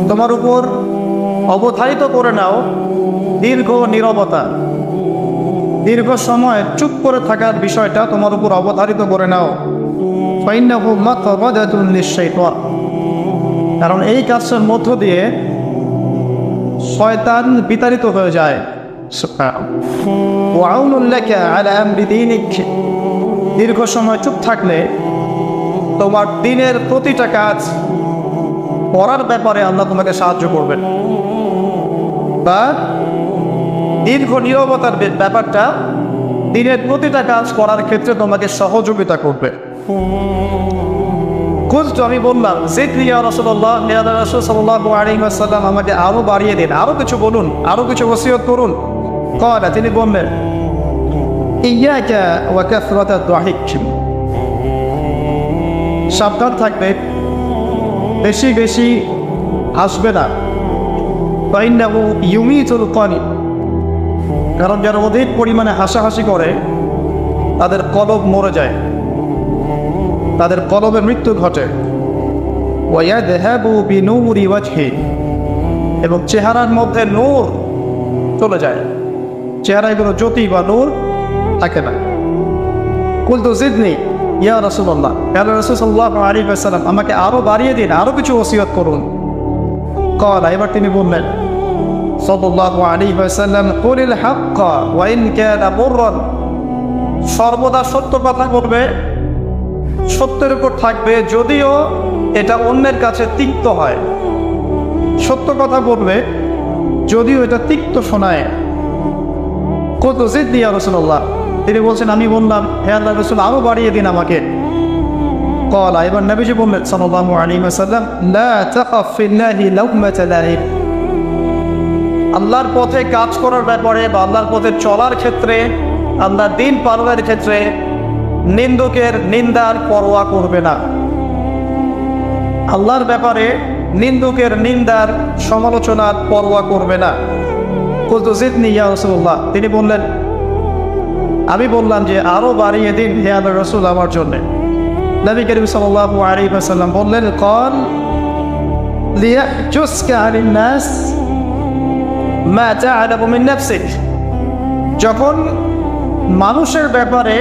তোমার উপর অবধারিত করে নাও দীর্ঘ নীরবতা, দীর্ঘ সময় চুপ করে থাকার বিষয়টা তোমার উপর অবধারিত করে নাও। ফাইন্নাহু মাতবাদাতুন লিশ-শাইতান, কারণ এই কাজের মধ্য দিয়ে শয়তান বিতাড়িত হয়ে যায়। ওয়া আউনুন লাকা আলা আমরি দীনিক, দীর্ঘ সময় চুপ থাকলে তোমার দিনের প্রতিটা কাজ করার ব্যাপারে আল্লাহ তোমাকে সাহায্য করবেন, বা দীর্ঘ নীরবতার ব্যাপারটা দিনের প্রতিটা কাজ করার ক্ষেত্রে তোমাকে সহযোগিতা করবে। খুঁজতো, আমি বললাম জিদনি ইয়া রাসূলুল্লাহ, ইয়া রাসূল সাল্লাল্লাহু আলাইহি ওয়াসাল্লাম আমাকে আরো বাড়িয়ে দিন, আরো কিছু বলুন, আরো কিছু ওসিয়ত করুন। ক্বালা, তিনি বললেন ইয়াকা ওয়া কাসরাতাদ দাহিক, সাবধান থাকবে, বেশি বেশি হাসবে না। ফাইন্নাহু ইউমিতুল কলব, কারণ যারা অধিক পরিমাণে হাসাহাসি করে তাদের কলব মরে যায়, তাদের কলবের মৃত্যু ঘটে। ওয়ায়াযহাবু বিনূরি ওয়াজহি, এবং চেহারার মধ্যে নূর চলে যায়, চেহারায় কোনো জ্যোতি বা নূর থাকে না। কুলতু জিদনি ইয়া রাসূলুল্লাহ, ইয়া রাসূল সাল্লাল্লাহু আলাইহি ওয়াসাল্লাম আমাকে আরো বাড়িয়ে দিন, আরো কিছু ওসিয়ত করুন। ক্বালা, এবার তিনি বললেন সাল্লাল্লাহু আলাইহি ওয়াসাল্লাম কুলিল হাক্কা ওয়া ইন কানা মুররান, সর্বদা সত্য কথা বলবে, সত্যের উপর থাকবে যদিও এটা অন্যের কাছে তিক্ত হয়। সত্য কথা বলবে যদিও এটা তিক্ত শোনায়। কত জিদনি ইয়া রাসূলুল্লাহ, তিনি বলছেন আমি বললাম হে আল্লাহর রাসূল আরো বাড়িয়ে দিন আমাকে। ক্বালা, এবার নবীজি বললেন সাল্লাল্লাহু আলাইহি ওয়াসাল্লাম লা তাখাফ ফিল্লাহি লাউমাতা লাইম, আল্লাহর পথে কাজ করার ব্যাপারে বা আল্লাহর পথে চলার ক্ষেত্রে, আল্লাহর দ্বীন পালনের ক্ষেত্রে নিন্দুকের নিন্দার পরোয়া করবে না। আল্লাহর ব্যাপারে নিন্দুকের নিন্দার সমালোচনার পরোয়া করবে না। কুলতু জিদনি ইয়া রাসূলুল্লাহ, তিনি বললেন আমি বললাম যে আরো বাড়িয়ে দিন হে আল্লাহর রাসূল আমার জন্য। নবী করিম সাল্লাল্লাহু আলাইহি ওয়াসাল্লাম বললেন ক্বাল লিয়াহজুসকা আনিন নাস মা তা'লামু মিন নাফসিক, যখন মানুষের ব্যাপারে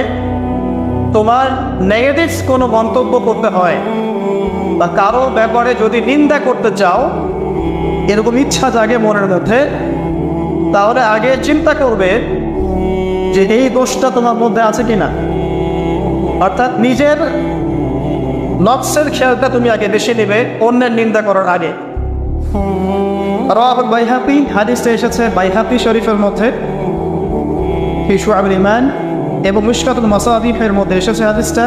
তোমার নেগেটিভ কোনো মন্তব্য করতে হয় বা কারো ব্যাপারে যদি নিন্দা করতে চাও, এরকম ইচ্ছা জাগে মনের মধ্যে, তাহলে আগে চিন্তা করবে যে এই দোষটা তোমার মধ্যে আছে কিনা। অর্থাৎ নিজের নফসের খেয়ালটা তুমি আগে বেশি নেবে অন্যের নিন্দা করার আগে। রাওয়াহুল বাইহাকি, হাদিসটা এসেছে বাইহাকি শরীফের মধ্যে ফি শুআবুল ঈমান, এবং মিশকাতুল মাসাবিহের মধ্যে এসেছে হাদিসটা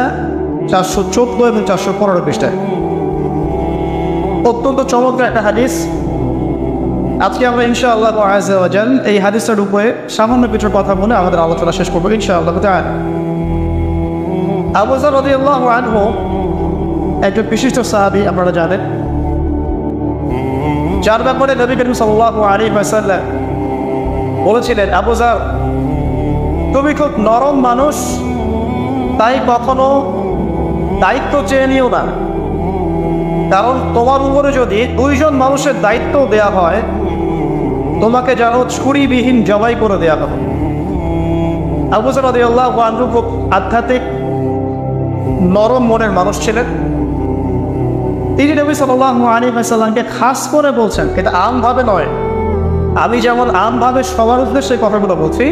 414 এবং 415 পৃষ্ঠায়। অত্যন্ত চমৎকার একটা হাদিস। আজকে আমরা ইনশাআল্লাহ আযজা ওয়া জাল এই হাদিসটার উপরে সামান্য কিছু কথা বলে আমাদের আলোচনা শেষ করবো ইনশাআল্লাহ তাআলা। আবু যর রাদিয়াল্লাহু আনহু একজন বিশিষ্ট সাহাবী, আপনারা জানেন, যার ব্যাপারে নবী করিম সাল্লাল্লাহু আলাইহি ওয়াসাল্লাম বলেছিলেন আবু যর তুমি খুব নরম মানুষ, তাই কখনো দায়িত্ব চেয়ে নিও না, কারণ তোমার উপরে যদি 2 জন মানুষের দায়িত্ব দেয়া হয় তোমাকে যেন ছুরিবিহীন জবাই করে দেয়া হবে। আবু যর রাদিয়াল্লাহু আনহু খুব আধ্যাত্মিক নরম মনের মানুষ ছিলেন। তিনি নবী সাল্লাল্লাহু আলাইহি ওয়াসাল্লামকে খাস করে বলছেন, এটা আমভাবে নয়, আমি যেমন আমভাবে সবার উদ্দেশ্যে কথাগুলো বলছি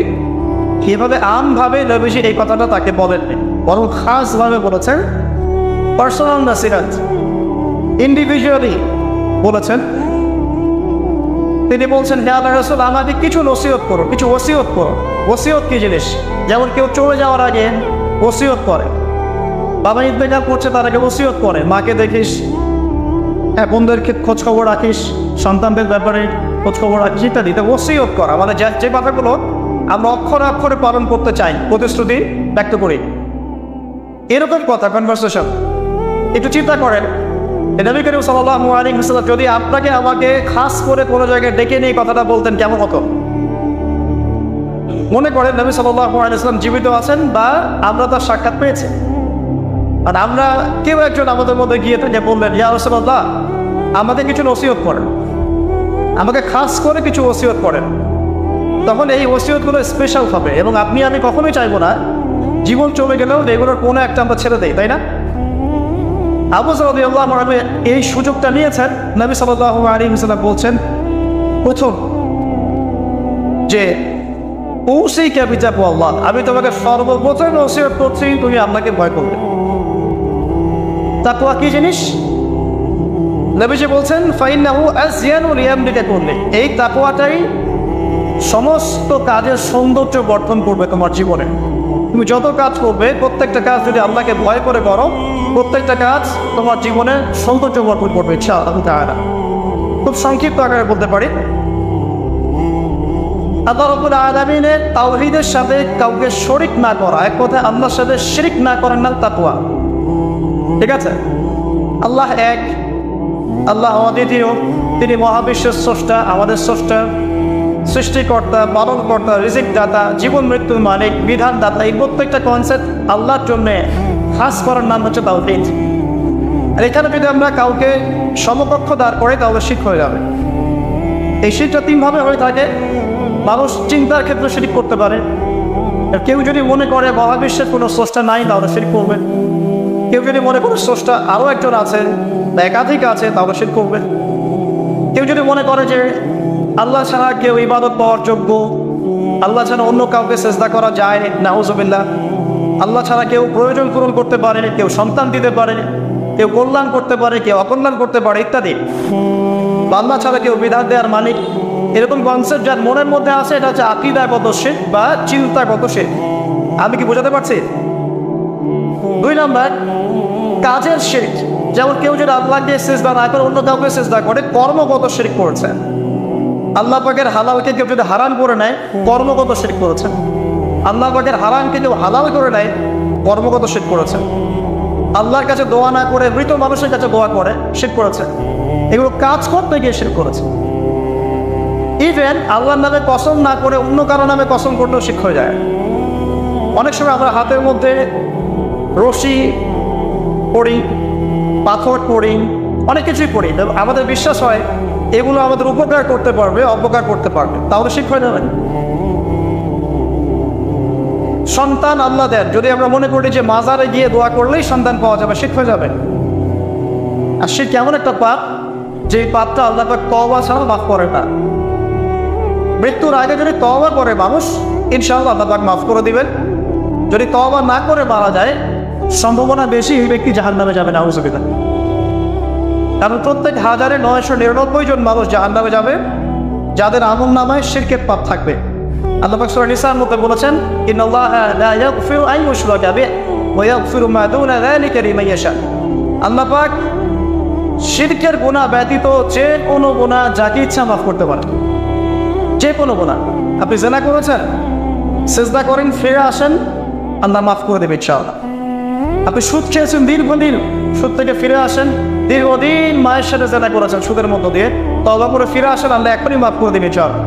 এভাবে আমভাবে নবীজি এই কথাটা তাকে বলেননি, বরং খাসভাবে বলেছেন, পার্সোনাল নাসিহাত, ইন্ডিভিজুয়ালি বলেছেন। তিনি বলছেন হে আল্লাহর রাসূল আমাকে কিছু নসিহত করো, কিছু ওসিয়ত করো। ওসিয়ত কি জিনিস? যেমন কেউ চলে যাওয়ার আগে ওসিয়ত করে, বাবা ইন্তেকাল করছে তার আগে ওসিয়ত করে, মাকে দেখিস, বোনদেরকে খোঁজ খবর রাখিস, সন্তানদের ব্যাপারে খোঁজ খবর রাখিস ইত্যাদি। তো ওসিয়ত করা মানে যে কথাগুলো আমরা অক্ষরে অক্ষরে পালন করতে চাই, প্রতিশ্রুতি ব্যক্ত করি, এরকম কথা কনভারসেশন। একটু চিন্তা করেন, নবী করিম সাল্লাল্লাহু আলাইহি ওয়াসাল্লাম যদি আপনাকে আমাকে খাস করে কোনো জায়গায় ডেকে নিয়ে কথাটা বলতেন কেমন হতো? মনে করেন নবী সাল্লাল্লাহু আলাইহি ওয়াসাল্লাম জীবিত আছেন বা আমরা তার সাক্ষাৎ পেয়েছি, আর আমরা কেউ একজন আমাদের মধ্যে গিয়ে থেকে বললেন ইয়া রাসূলুল্লাহ আমাদের কিছু নসিহত করেন, আমাকে খাস করে কিছু ওসিয়ত করেন, তখন এই ওসিয়তগুলো স্পেশাল হবে। এবং আপনি আমি কখনোই চাইবো না জীবন চলে গেলেও এগুলোর কোনো একটা আমরা ছেড়ে দেই, তাই না? আবু যর রাদিয়াল্লাহু আনহু এই সুযোগটা নিয়েছেন। নবী সাল্লাল্লাহু আলাইহি ওয়াসাল্লাম বলছেন, প্রথম যে উসিকা বিতাকওয়াল্লাহ, আমি তোমাকে সর্বপ্রথম ওসিয়ত করছি তুমি আল্লাহকে ভয় করবে। তাকওয়া কি জিনিস? নবীজি বলছেন ফাইন্নাহু আযয়ানু লিয়ামলিকা কুল্লি, এই তাকওয়াটাই সমস্ত কাজের সৌন্দর্য বর্ধন করবে তোমার জীবনে। তুমি যত কাজ করবে প্রত্যেকটা কাজ যদি আল্লাহকে ভয় করে করো, প্রত্যেকটা কাজ তোমার জীবনে সৌন্দর্য বর্ধন করবে ইনশাআল্লাহ তাআলা। খুব সংক্ষিপ্ত আকারে বলতে পারি, আল্লাহ রাব্বুল আলামিনের তাওহীদের সাথে কাউকে শরীক না করা, এক কথায় আল্লাহর সাথে শিরক না করার নাম তাকওয়া। ঠিক আছে? আল্লাহ এক, আল্লাহ অদ্বিতীয়, তিনি মহাবিশ্বের স্রষ্টা, আমাদের স্রষ্টা, সৃষ্টিকর্তা, পালনকর্তা, রিজিক দাতা, জীবন মৃত্যুর মালিক, বিধানদাতা। এই প্রত্যেকটা কনসেপ্ট আল্লাহর জন্যে খাস করার নাম হচ্ছে তাওহীদ। আর এখানে যদি আমরা কাউকে সমকক্ষ দাঁড় করে তাহলে শিরক হয়ে যাবে। এই শিরকটা তিনভাবে হয়ে থাকে। মানুষ চিন্তার ক্ষেত্রে শিরক করতে পারে। কেউ যদি মনে করে মহাবিশ্বের কোনো স্রষ্টা নাই তাহলে শিরক করবে। কেউ যদি মনে করে স্রষ্টা আরও একজন আছে বা একাধিক আছে তাহলে শিরক করবে। কেউ যদি মনে করে যে আল্লাহ ছাড়া কেউ ইবাদত পাওয়ার যোগ্য, আল্লাহ ছাড়া অন্য কাউকে সেজদা করা যায়, নাউজুবিল্লাহ, আল্লাহ ছাড়া কেউ প্রয়োজন পূরণ করতে পারে, কেউ সন্তান দিতে পারে, কেউ কল্যাণ করতে পারে, কেউ অকল্যাণ করতে পারে ইত্যাদি, বা আল্লাহ ছাড়া কেউ বিধান দেওয়ার মালিক, এরকম কনসেপ্ট যার মনের মধ্যে আছে, এটা হচ্ছে আকীদাগত শিরক বা চিন্তাগত শিরক। আমি কি বোঝাতে পারছি? 2 নাম্বার কাজের শিরক, যেমন কেউ যদি আল্লাহকে সিজদা না করে অন্য কাউকে সিজদা করে, কর্মগত শিরক করেছে। আল্লাহ পাকের হালালকে কেউ যদি হারাম করে নেয়, কর্মগত শিরক করেছে। আল্লাহ পাকের হারামকে কেউ হালাল করে নেয়, কর্মগত শিরক করেছে। আল্লাহর কাছে দোয়া না করে মৃত মানুষের কাছে দোয়া করে, শিরক করেছে। এগুলো কাজ করতে গিয়ে শিরক করেছে। ইভেন আল্লাহর নামে কসম না করে অন্য কারো নামে কসম করলেও শিরক হয়ে যায়। অনেক সময় আমরা হাতের মধ্যে রশি পড়ি, পাথর পড়ি, অনেক কিছুই পড়ি, আমাদের বিশ্বাস হয় এগুলো আমাদের উপকার করতে পারবে, অপকার করতে পারবে, তাহলে শিরক হয়ে যাবে। সন্তান আল্লাহ দেন, যদি আমরা মনে করি যে মাজারে গিয়ে দোয়া করলেই সন্তান পাওয়া যাবে, শিরক হয়ে যাবে। আর শিরক কেমন একটা পাপ, যে পাপটা আল্লাহ পাক তওবা ছাড়া মাফ করে না। মৃত্যুর আগে যদি তওবা করে মানুষ, ইনশাআল্লাহ আল্লাহ পাক মাফ করে দিবেন। যদি তওবা না করে মারা যায়, সম্ভাবনা বেশি এই ব্যক্তি জাহান্নামে যাবে, নাউজুবিল্লাহ। কারণ প্রত্যেক 1999 জন মানুষ জাহান্নামে যাবে যাদের আমলনামায় শিরকের পাপ থাকবে। আল্লাহ পাক সূরা নিসার মধ্যে বলেছেন, ইন্নাল্লাহা লা ইয়াগফিরু আন ইউশরাকা বিহি ওয়া ইয়াগফিরু মা দুনা যালিকা লিমান ইয়াশা। আল্লাহ পাক শিরকের গুনাহ ব্যতীত যে কোনো গুনাহ যাকে ইচ্ছা মাফ করতে পারেন, যে কোনো গুনাহ। আপনি জিনা করেছেন, সিজদা করেন, ফিরে আসেন, আল্লাহ মাফ করে দেবে ইনশাআল্লাহ। আপনি সুদ খেয়েছেন দীর্ঘদিন, সুদ থেকে ফিরে আসেন, দীর্ঘদিন মায়ের সাথে জিনা করেছেন সুদের মধ্য দিয়ে, তওবা করে ফিরে আসেন, আল্লাহ এখনই মাফ করে দেবে ইনশাআল্লাহ।